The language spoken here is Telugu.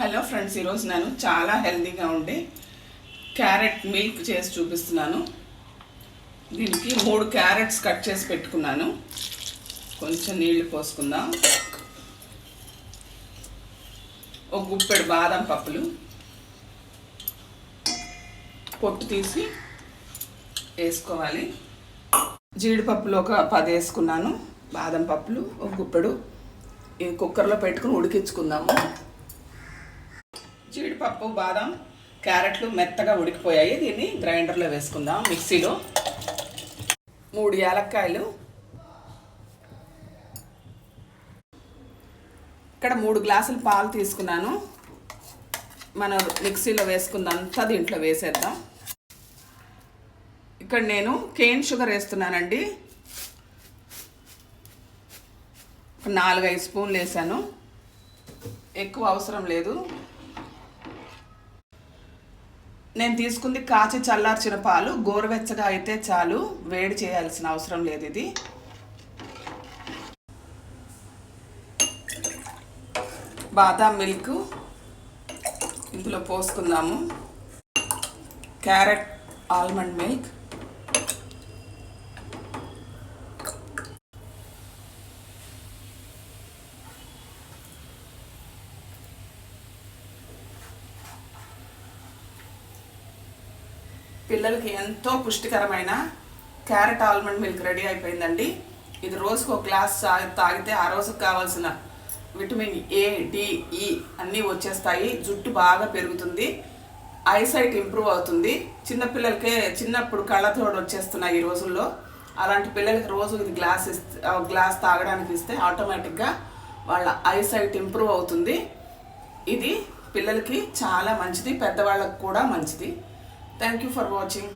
హలో ఫ్రెండ్స్, ఈరోజు నేను చాలా హెల్తీగా ఉండే క్యారెట్ మిల్క్ చేసి చూపిస్తున్నాను. దీనికి 3 క్యారెట్స్ కట్ చేసి పెట్టుకున్నాను. కొంచెం నీళ్లు పోసుకుందాం. ఒక గుప్పెడు బాదం పప్పులు పొట్టు తీసి వేసుకోవాలి. జీడిపప్పులు ఒక 10 వేసుకున్నాను. బాదం పప్పులు ఒక గుప్పెడు ఈ కుక్కర్లో పెట్టుకుని ఉడికించుకుందాము. జీడిపప్పు, బాదం, క్యారెట్లు మెత్తగా ఉడికిపోయాయి. దీన్ని గ్రైండర్లో వేసుకుందాం. మిక్సీలో 3 యాలక్కాయలు, ఇక్కడ 3 గ్లాసులు పాలు తీసుకున్నాను. మనం మిక్సీలో వేసుకుందంతా దీంట్లో వేసేద్దాం. ఇక్కడ నేను కేన్ షుగర్ వేస్తున్నానండి. 4-5 స్పూన్లు వేసాను. ఎక్కువ అవసరం లేదు. నేను తీసుకుంది కాచి చల్లార్చిన పాలు. గోరువెచ్చగా అయితే చాలు, వేడి చేయాల్సిన అవసరం లేదు. ఇది బాదాం మిల్క్ ఇందులో పోసుకుందాము. క్యారెట్ ఆల్మండ్ మిల్క్, పిల్లలకి ఎంతో పుష్టికరమైన క్యారెట్ ఆల్మండ్ మిల్క్ రెడీ అయిపోయిందండి. ఇది రోజుకు 1 గ్లాస్ తాగితే ఆ రోజుకు కావాల్సిన విటమిన్ ఏ, డి, ఈ అన్నీ వచ్చేస్తాయి. జుట్టు బాగా పెరుగుతుంది. ఐసైట్ ఇంప్రూవ్ అవుతుంది. చిన్నపిల్లలకే చిన్నప్పుడు కళ్ళతోడు వచ్చేస్తున్నాయి ఈ రోజుల్లో. అలాంటి పిల్లలకి రోజు ఇది గ్లాస్ తాగడానికి ఇస్తే ఆటోమేటిక్గా వాళ్ళ ఐసైట్ ఇంప్రూవ్ అవుతుంది. ఇది పిల్లలకి చాలా మంచిది, పెద్దవాళ్ళకు కూడా మంచిది. Thank you for watching.